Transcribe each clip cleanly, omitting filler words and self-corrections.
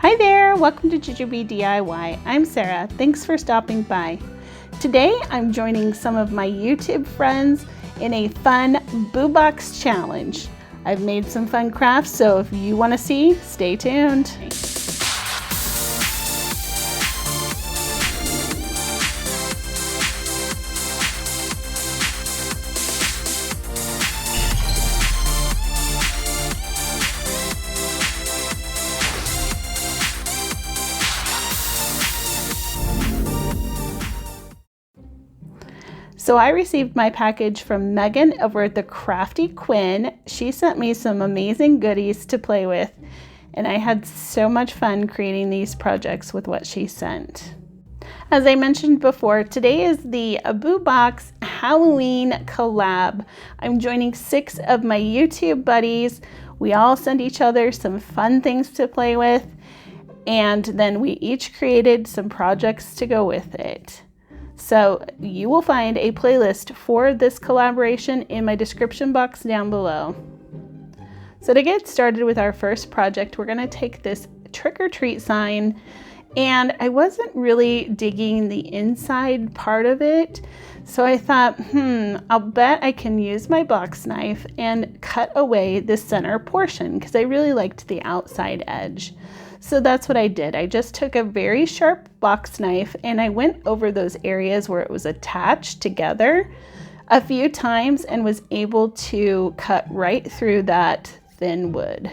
Hi there, welcome to Jujubee DIY. I'm Sarah, thanks for stopping by. Today I'm joining some of my YouTube friends in a fun Boo Box challenge. I've made some fun crafts, so if you want to see, stay tuned. So I received my package from Megan over at the Crafty Quinn. She sent me some amazing goodies to play with, and I had so much fun creating these projects with what she sent. As I mentioned before, today is the Boo Box Halloween collab. I'm joining 6 of my YouTube buddies. We all send each other some fun things to play with, and then we each created some projects to go with it. So you will find a playlist for this collaboration in my description box down below. So to get started with our first project, we're going to take this trick or treat sign, and I wasn't really digging the inside part of it. So I thought, I'll bet I can use my box knife and cut away the center portion because I really liked the outside edge. So that's what I did. I just took a very sharp box knife and I went over those areas where it was attached together a few times and was able to cut right through that thin wood.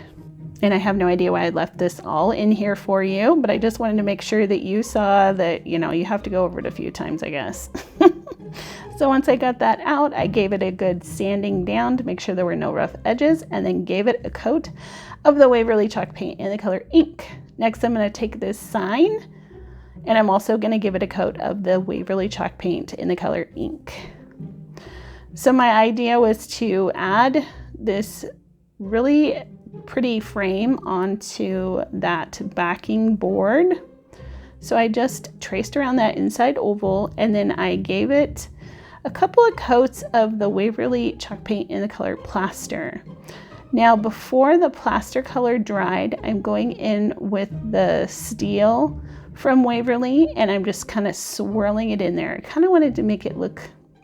And I have no idea why I left this all in here for you, but I just wanted to make sure that you saw that, you have to go over it a few times, I guess. So once I got that out, I gave it a good sanding down to make sure there were no rough edges, and then gave it a coat of the Waverly chalk paint in the color ink. Next, I'm going to take this sign, and I'm also going to give it a coat of the Waverly chalk paint in the color ink. So my idea was to add this really pretty frame onto that backing board. So I just traced around that inside oval, and then I gave it a couple of coats of the Waverly chalk paint in the color plaster. Now before the plaster color dried, I'm going in with the steel from Waverly, and I'm just kind of swirling it in there. I kind of wanted to make it look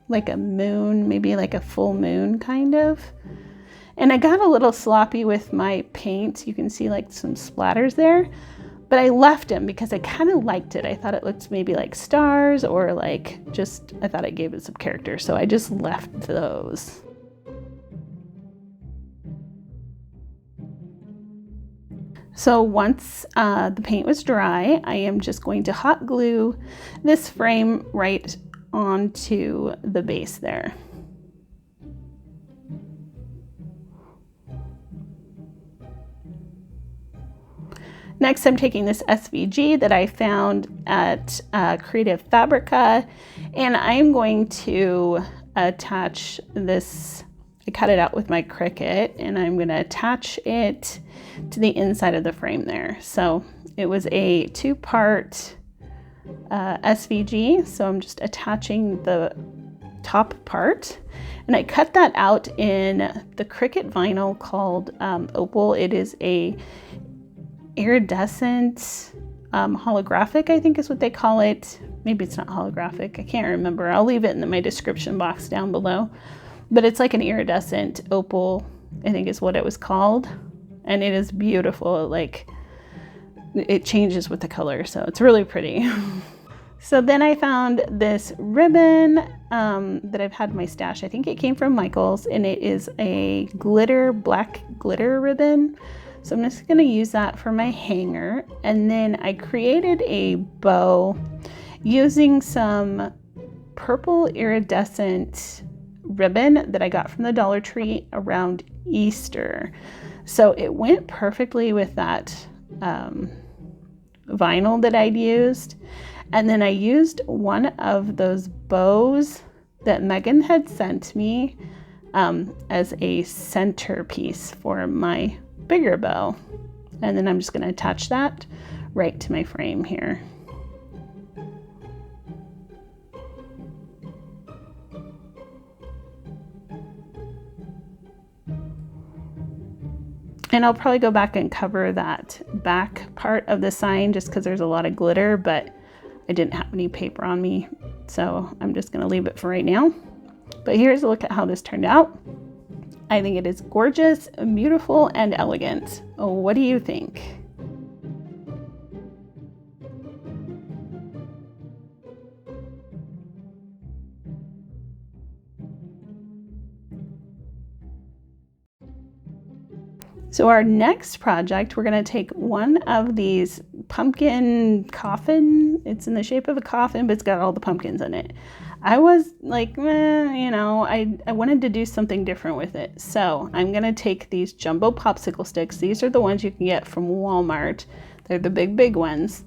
like a moon, maybe like a full moon kind of. And I got a little sloppy with my paint. You can see like some splatters there, but I left them because I kind of liked it. I thought it looked maybe like stars, or like I thought it gave it some character. So I just left those. So once the paint was dry, I am just going to hot glue this frame right onto the base there. Next, I'm taking this SVG that I found at Creative Fabrica, and I'm going to attach this. I cut it out with my Cricut, and I'm going to attach it to the inside of the frame there. So it was a 2-part SVG, so I'm just attaching the top part, and I cut that out in the Cricut vinyl called Opal. It is a iridescent holographic, I think is what they call it. Maybe it's not holographic, I can't remember. I'll leave it in my description box down below. But it's like an iridescent opal, I think is what it was called. And it is beautiful. Like, it changes with the color, so it's really pretty. So then I found this ribbon that I've had in my stash. I think it came from Michael's, and it is a black glitter ribbon. So I'm just gonna use that for my hanger. And then I created a bow using some purple iridescent ribbon that I got from the Dollar Tree around Easter. So it went perfectly with that vinyl that I'd used. And then I used one of those bows that Megan had sent me as a centerpiece for my bigger bow. And then I'm just going to attach that right to my frame here. And I'll probably go back and cover that back part of the sign just because there's a lot of glitter, but I didn't have any paper on me, so I'm just gonna leave it for right now. But here's a look at how this turned out. I think it is gorgeous, beautiful, and elegant. Oh, what do you think? So our next project, we're going to take one of these pumpkin coffin. It's in the shape of a coffin, but it's got all the pumpkins in it. I was like, you know, I wanted to do something different with it. So I'm going to take these jumbo popsicle sticks. These are the ones you can get from Walmart. They're the big ones.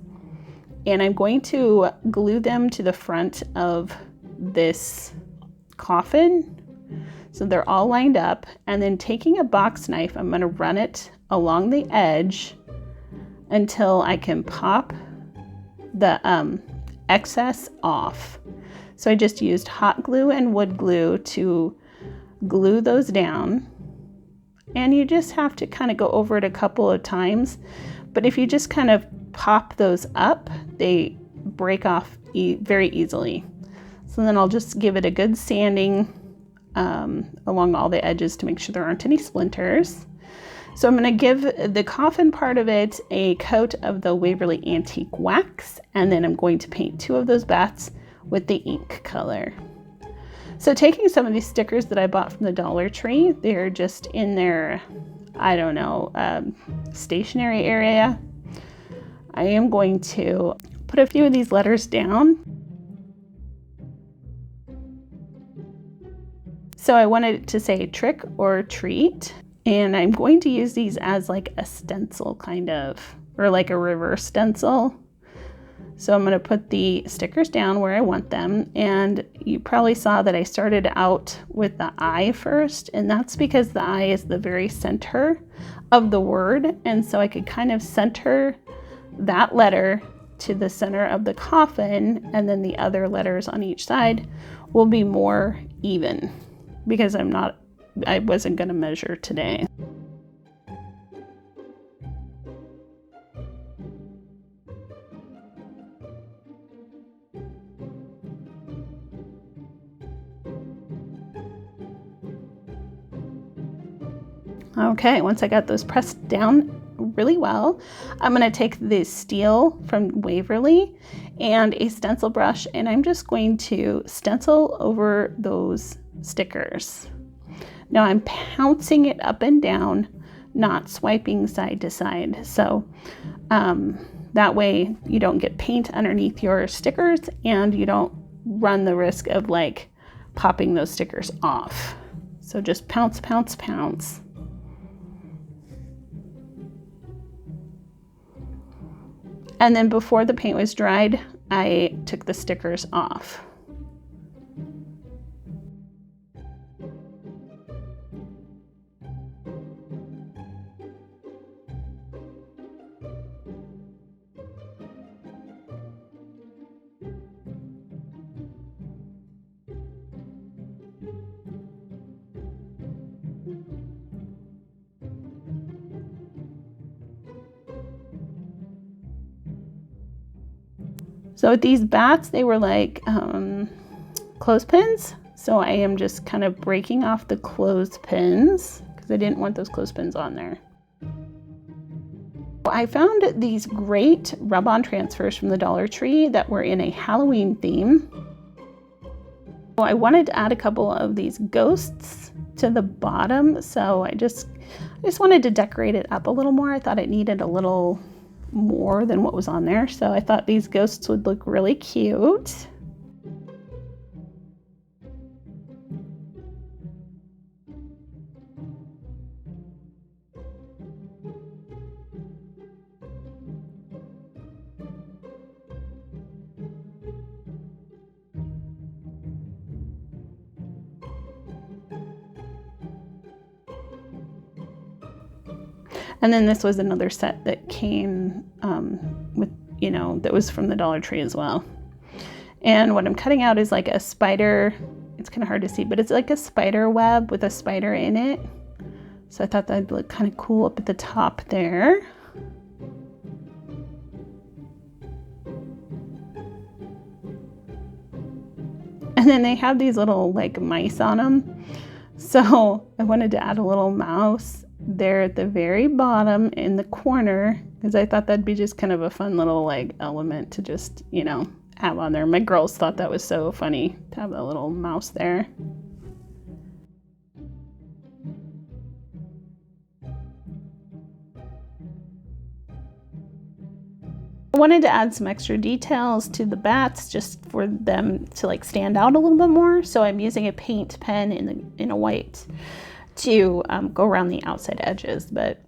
And I'm going to glue them to the front of this coffin. So they're all lined up, and then taking a box knife, I'm going to run it along the edge until I can pop the excess off. So I just used hot glue and wood glue to glue those down, and you just have to kind of go over it a couple of times. But if you just kind of pop those up, they break off very easily. So then I'll just give it a good sanding along all the edges to make sure there aren't any splinters. So I'm going to give the coffin part of it a coat of the Waverly Antique Wax, and then I'm going to paint 2 of those bats with the ink color. So taking some of these stickers that I bought from the Dollar Tree, they're just in their, I don't know, stationery area. I am going to put a few of these letters down. So I wanted it to say trick or treat, and I'm going to use these as like a stencil kind of, or like a reverse stencil. So I'm going to put the stickers down where I want them, and you probably saw that I started out with the I first, and that's because the I is the very center of the word, and so I could kind of center that letter to the center of the coffin, and then the other letters on each side will be more even, because I wasn't going to measure today. Okay, once I got those pressed down really well, I'm going to take the steel from Waverly and a stencil brush, and I'm just going to stencil over those stickers. Now I'm pouncing it up and down, not swiping side to side. So that way you don't get paint underneath your stickers, and you don't run the risk of like popping those stickers off. So just pounce, pounce, pounce. And then before the paint was dried, I took the stickers off. So with these bats, they were like clothespins. So I am just kind of breaking off the clothespins because I didn't want those clothespins on there. I found these great rub-on transfers from the Dollar Tree that were in a Halloween theme. I wanted to add a couple of these ghosts to the bottom, so I just wanted to decorate it up a little more. I thought it needed a little more than what was on there, so I thought these ghosts would look really cute. And then this was another set that came with, that was from the Dollar Tree as well. And what I'm cutting out is like a spider. It's kind of hard to see, but it's like a spider web with a spider in it. So I thought that'd look kind of cool up at the top there. And then they have these little like mice on them. So I wanted to add a little mouse there at the very bottom in the corner, because I thought that'd be just kind of a fun little like element to just, you know, have on there. My girls thought that was so funny to have a little mouse there. I wanted to add some extra details to the bats just for them to like stand out a little bit more. So I'm using a paint pen in a white to go around the outside edges. But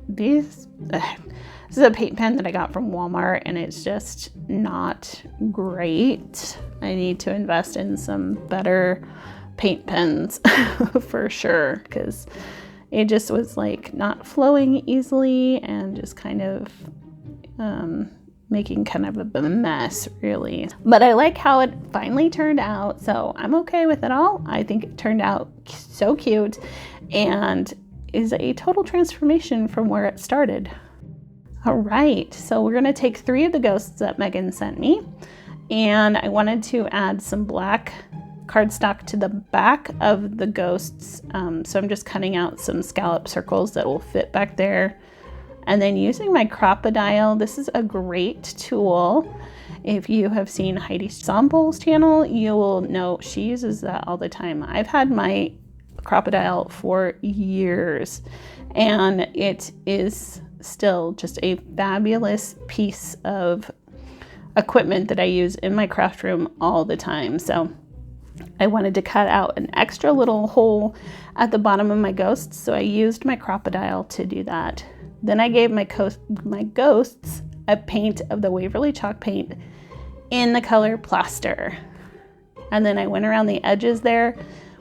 this is a paint pen that I got from Walmart, and it's just not great. I need to invest in some better paint pens for sure, because it just was like not flowing easily and just kind of making kind of a mess, really. But I like how it finally turned out, so I'm okay with it all. I think it turned out so cute and is a total transformation from where it started. All right, so we're gonna take 3 of the ghosts that Megan sent me, and I wanted to add some black cardstock to the back of the ghosts. So I'm just cutting out some scallop circles that will fit back there. And then using my Crocodile, this is a great tool. If you have seen Heidi Sombel's channel, you will know she uses that all the time. I've had my Crocodile for years, and it is still just a fabulous piece of equipment that I use in my craft room all the time. So I wanted to cut out an extra little hole at the bottom of my ghosts, so I used my Crocodile to do that. Then I gave my ghosts a paint of the Waverly chalk paint in the color Plaster. And then I went around the edges there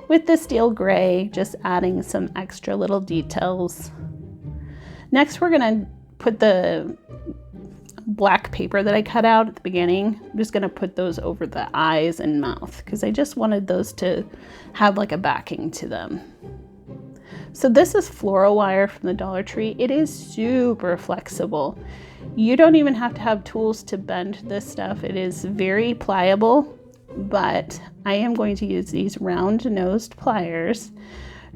with the steel gray, just adding some extra little details. Next, we're gonna put the black paper that I cut out at the beginning. I'm just gonna put those over the eyes and mouth, because I just wanted those to have like a backing to them. So this is floral wire from the Dollar Tree. It is super flexible. You don't even have to have tools to bend this stuff. It is very pliable, but I am going to use these round-nosed pliers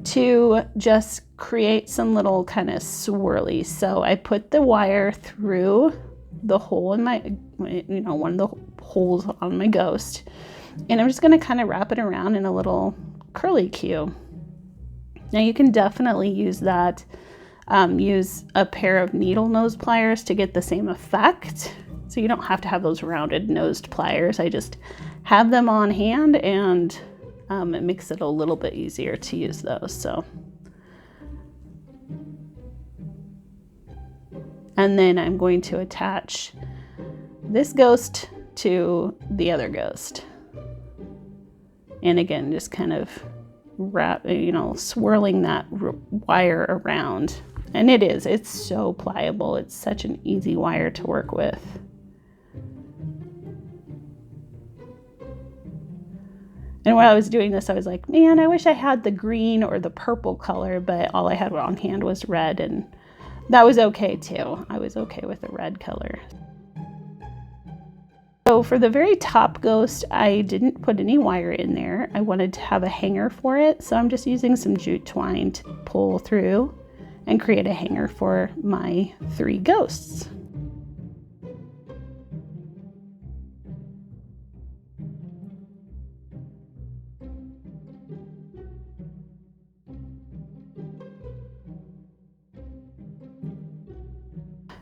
to just create some little kind of swirlies. So I put the wire through the hole in my, you know, one of the holes on my ghost, and I'm just going to kind of wrap it around in a little curly Q. Now you can definitely use that, use a pair of needle nose pliers to get the same effect. So you don't have to have those rounded nosed pliers. I just have them on hand, and it makes it a little bit easier to use those. So, and then I'm going to attach this ghost to the other ghost. And again, just kind of wrap, you know, swirling that wire around. And it's so pliable. It's such an easy wire to work with. And while I was doing this, I was like, man, I wish I had the green or the purple color, but all I had on hand was red, and that was okay too. I was okay with the red color. So for the very top ghost, I didn't put any wire in there. I wanted to have a hanger for it, so I'm just using some jute twine to pull through and create a hanger for my 3 ghosts.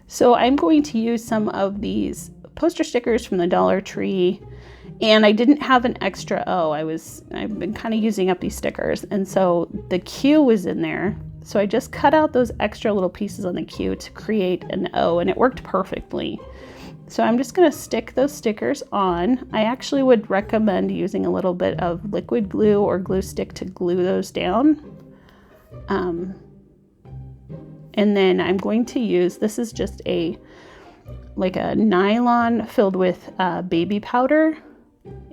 So I'm going to use some of these poster stickers from the Dollar Tree, and I didn't have an extra O. I've been kind of using up these stickers, and so the Q was in there. So I just cut out those extra little pieces on the Q to create an O, and it worked perfectly. So I'm just gonna stick those stickers on. I actually would recommend using a little bit of liquid glue or glue stick to glue those down. And then I'm going to use, this is just like a nylon filled with baby powder.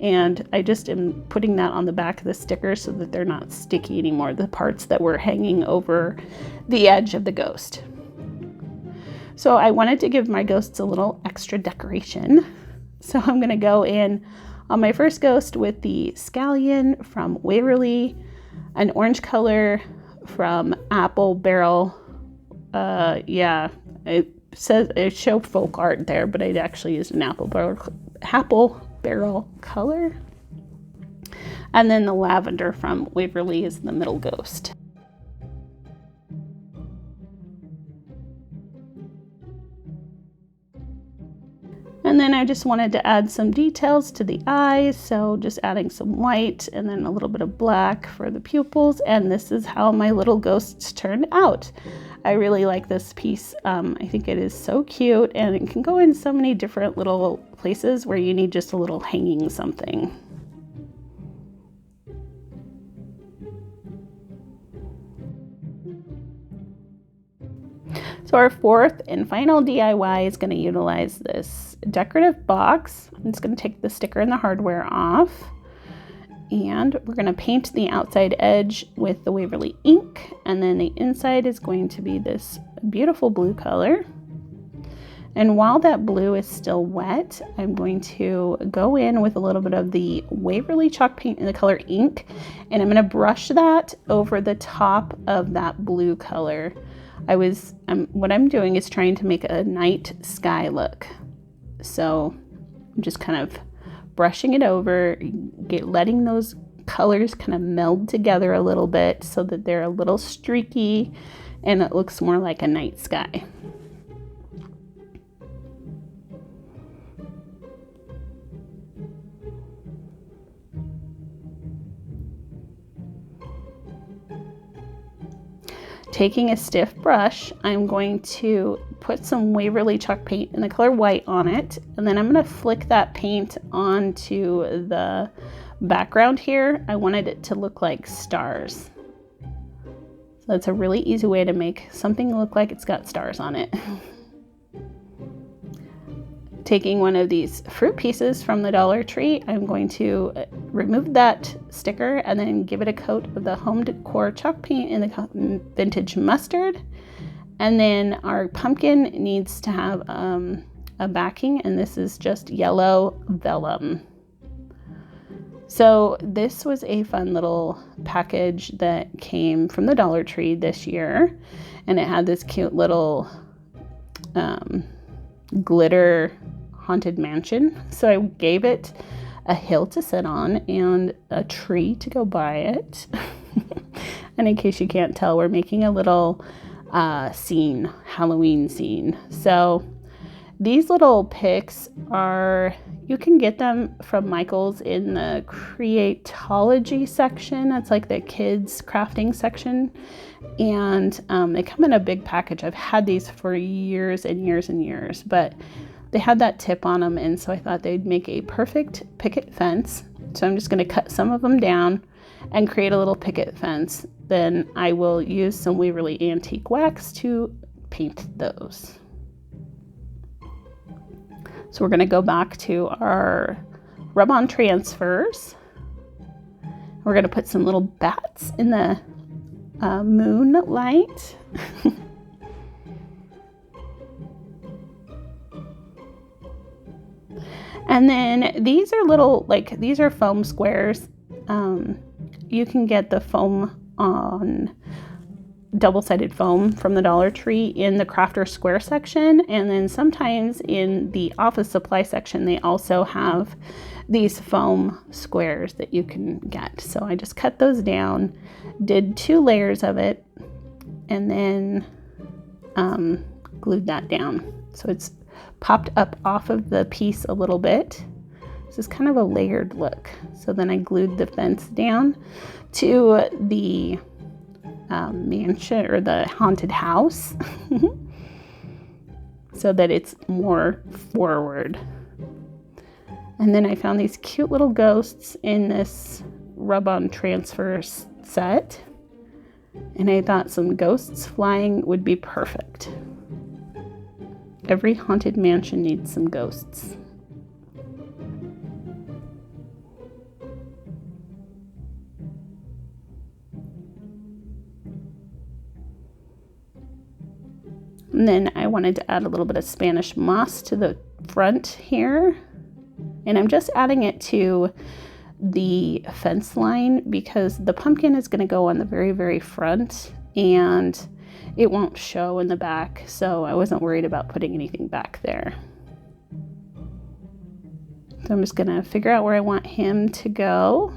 And I just am putting that on the back of the sticker so that they're not sticky anymore, the parts that were hanging over the edge of the ghost. So I wanted to give my ghosts a little extra decoration. So I'm gonna go in on my first ghost with the scallion from Waverly, an orange color from Apple Barrel. It says it showed folk art there, but I actually used an apple barrel color. And then the lavender from Waverly is the middle ghost. And then I just wanted to add some details to the eyes, so just adding some white and then a little bit of black for the pupils, and this is how my little ghosts turned out. I really like this piece. I think it is so cute, and it can go in so many different little places where you need just a little hanging something. So our fourth and final DIY is going to utilize this decorative box. I'm just going to take the sticker and the hardware off, and we're going to paint the outside edge with the Waverly ink, and then the inside is going to be this beautiful blue color. And while that blue is still wet, I'm going to go in with a little bit of the Waverly chalk paint in the color ink, and I'm going to brush that over the top of that blue color. What I'm doing is trying to make a night sky look. So I'm just kind of brushing it over, letting those colors kind of meld together a little bit so that they're a little streaky and it looks more like a night sky. Taking a stiff brush, I'm going to put some Waverly chalk paint in the color white on it, and then I'm going to flick that paint onto the background here. I wanted it to look like stars. So that's a really easy way to make something look like it's got stars on it. Taking one of these fruit pieces from the Dollar Tree, I'm going to remove that sticker and then give it a coat of the home decor chalk paint in the vintage mustard. And then our pumpkin needs to have a backing, and this is just yellow vellum. So this was a fun little package that came from the Dollar Tree this year, and it had this cute little glitter haunted mansion. So I gave it a hill to sit on and a tree to go by it. And in case you can't tell, we're making a little Halloween scene. So these little picks you can get them from Michael's in the Creatology section. That's like the kids crafting section. And they come in a big package. I've had these for years and years and years, but they had that tip on them, and so I thought they'd make a perfect picket fence. So I'm just going to cut some of them down and create a little picket fence. Then I will use some Waverly Antique Wax to paint those. So we're going to go back to our rub-on transfers. We're going to put some little bats in the moonlight. And then these are these are foam squares. You can get the foam on double-sided foam from the Dollar Tree in the Crafter Square section, and then sometimes in the office supply section they also have these foam squares that you can get. So I just cut those down, did 2 layers of it, and then glued that down. So it's popped up off of the piece a little bit. This is kind of a layered look. So then I glued the fence down to the mansion or the haunted house so that it's more forward. And then I found these cute little ghosts in this rub-on transfer set, and I thought some ghosts flying would be perfect. Every haunted mansion needs some ghosts. And then I wanted to add a little bit of Spanish moss to the front here. And I'm just adding it to the fence line because the pumpkin is going to go on the very, very front and it won't show in the back. So I wasn't worried about putting anything back there. So I'm just going to figure out where I want him to go.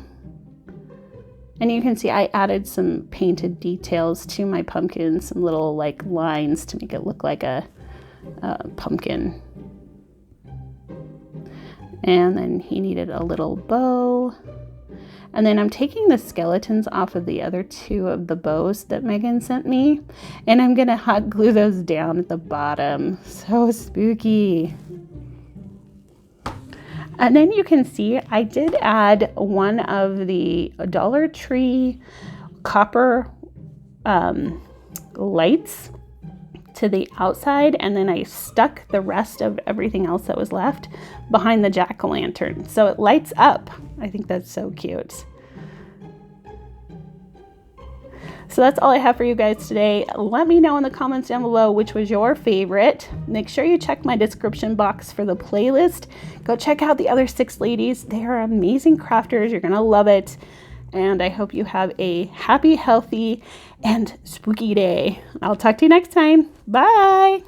And you can see I added some painted details to my pumpkin, some little like lines to make it look like a pumpkin. And then he needed a little bow. And then I'm taking the skeletons off of the other two of the bows that Megan sent me. And I'm gonna hot glue those down at the bottom. So spooky. And then you can see I did add one of the Dollar Tree copper lights to the outside, and then I stuck the rest of everything else that was left behind the jack-o'-lantern so it lights up. I think that's so cute. So that's all I have for you guys today. Let me know in the comments down below which was your favorite. Make sure you check my description box for the playlist. Go check out the other 6 ladies. They are amazing crafters. You're gonna love it. And I hope you have a happy, healthy, and spooky day. I'll talk to you next time. Bye.